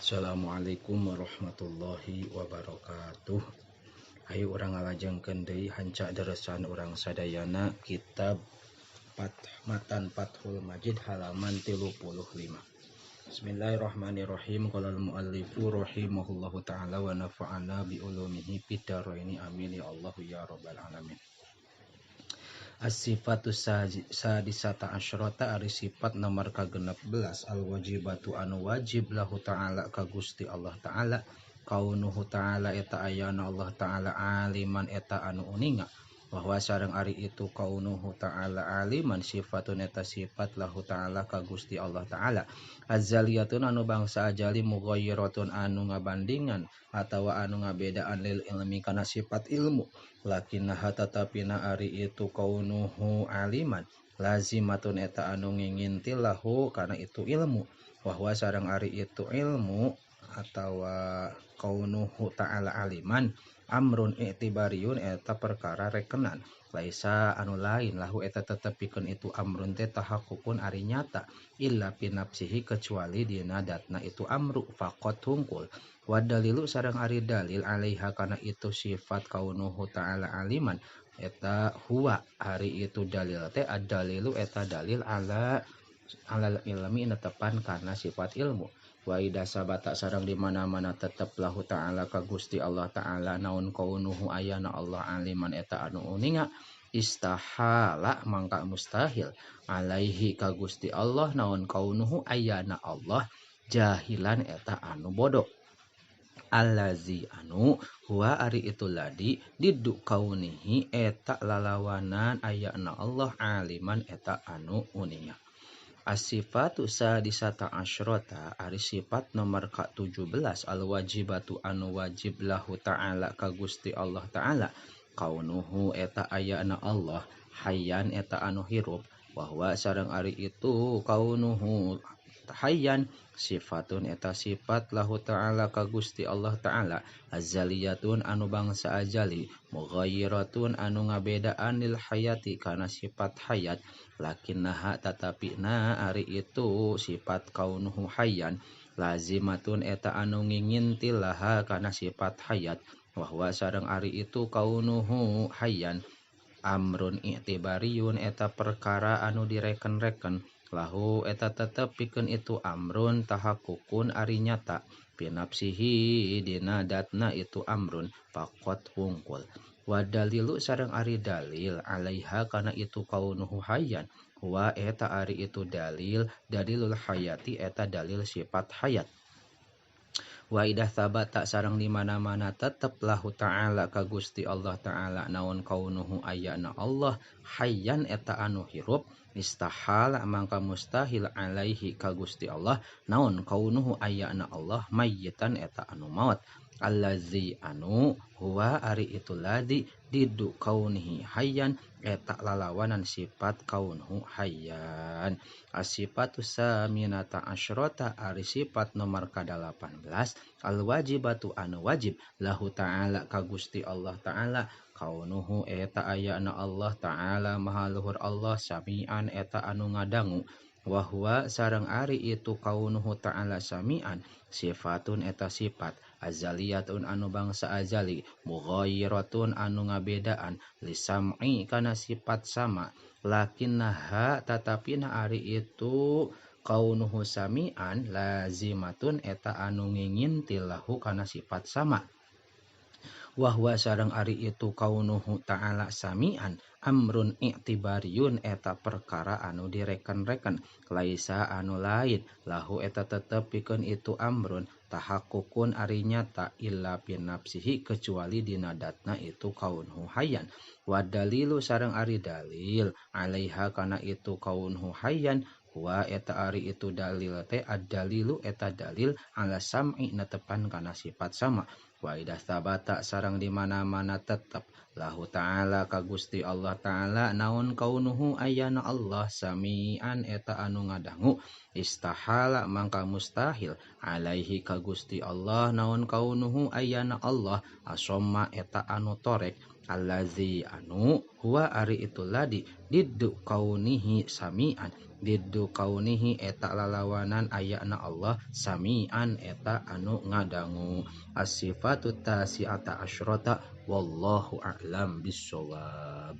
Assalamualaikum warahmatullahi wabarakatuh. Ayo orang ngalajengkeun deui hanca deresan urang sadayana kitab Matan Fathul Majid halaman 35. Bismillahirrahmanirrahim. Qala al-muallifu rahimahullahu taala wa nafa'ana bi ulumihi fid dharaini amin ya Allah ya rabbal alamin. As-sifatu sadisata asyrata ari sifat nomor ka-16 al-wajibatu anu wajib lahu ta'ala ka Gusti Allah ta'ala kaunuhu ta'ala eta ayana Allah ta'ala aliman eta anu uninga bahwa sareng ari itu kaunuhu ta'ala aliman sifatun eta sifat lahu ta'ala ka Gusti Allah ta'ala azaliyatun anu bangsa ajali mughayyiratun anu ngabandingan atawa anu ngabedaan lil ilmi kana sifat ilmu lakinnaha tatapina ari itu kaunuhu aliman lazimatun eta anu ngingintil lahu kana itu ilmu bahwa sareng ari itu ilmu atawa kaunuhu ta'ala aliman amrun i'tibariyun eta perkara rekenan laisa anu lain lahu eta tetepikeun itu amrun teh tahaqqukun ari nyata illa pinapsihi kecuali dina datna itu amru faqat hungkul wa dalilu sareng ari dalil alaiha kana itu sifat kaunuhu ta'ala aliman eta huwa hari itu dalil teh ad-dalilu eta dalil alal ilmi netepan karena sifat ilmu wa idza sabata sareng di mana-mana tetep lahu ta'ala ka Gusti Allah ta'ala naun kaunuhu ayana Allah aliman eta anu uninga istahala mangka mustahil alaihi ka Gusti Allah naun kaunuhu ayana Allah jahilan eta anu bodoh allazi anu huwa ari itu ladi diddu kaunihi eta lalawanan ayana Allah aliman eta anu uninga. As-sifatu sadisata asyrata ari sifat nomor ka-17 al-wajibatu anu wajib lahu ta'ala ka Gusti Allah ta'ala kaunuhu eta ayana Allah hayyan eta anu hirup bahwa sareng ari itu kaunuhu hayyan sifatun eta sifat lahu ta'ala ka Gusti Allah ta'ala azaliyatun anu bangsa ajali mughayyiratun anu ngabedaan lil hayati kana sifat hayat lakinnaha tatapina ari itu sifat kaunuhu hayyan lazimatun eta anu ngingintil laha kana sifat hayat bahwa sareng ari itu kaunuhu hayyan amrun i'tibariyun eta perkara anu direken-reken lahu eta tetep pikeun itu amrun tahaqqukun ari nyata pinapsihi dina datna itu amrun faqat hungkul wa dalilu sareng ari dalil alaiha kana itu kaunuhu hayyan wa eta ari itu dalilul hayati eta dalil sifat hayat wa idah sabata sareng di mana-mana tetep lahu ta'ala ka Gusti Allah ta'ala naon kaunuhu ayana Allah hayyan eta anu hirup istahala mangka mustahil alaihi ka Gusti Allah naon kaunuhu ayana Allah mayyitan eta anu maut allazi anu huwa ari itu ladi diddu kaunihi hayyan eta lalawanan sifat kaunuhu hayyan. As-sifatu saminata asyrata ari sifat nomor ka-18 al-wajibatu anu wajib lahu ta'ala ka Gusti Allah ta'ala kaunuhu eta ayana Allah ta'ala maha luhur Allah samian eta anu ngadangu wa huwa sareng ari itu kaunuhu ta'ala samian sifatun eta sifat azaliyatun anu bangsa azali mughayyiratun anu ngabedaan lisam'i kana sifat sama lakinnaha tatapina ari itu kaunuhu samian lazimatun eta anu ngingintil lahu kana sifat sama wahwa sareng ari itu kaunuhu ta'ala samian amrun i'tibariyun eta perkara anu direken-reken laisa anu lain lahu eta tetep pikeun itu amrun tahaqqukun ari nyata illa pinapsihi kecuali dina datna itu kaunuhu hayyan wa dalilu sareng ari dalil alaiha kana itu kaunuhu hayyan wa eta ari itu dalil teh ad-dalilu eta dalil ala sam'i netepan kana sifat sama wa idah sabata sareng di mana-mana tetep lahu ta'ala ka Gusti Allah ta'ala naon kaunuhu ayana Allah samian eta anu ngadangu istahala mangka mustahil alaihi ka Gusti Allah naon kaunuhu ayana Allah asomma eta anu torek allazi anu huwa ari itu ladi diddu kaunihi samian diddu kaunihi eta lalawanan ayana Allah samian eta anu ngadangu. As-sifatu tasi'ata asyrota wallahu a'lam bissawab.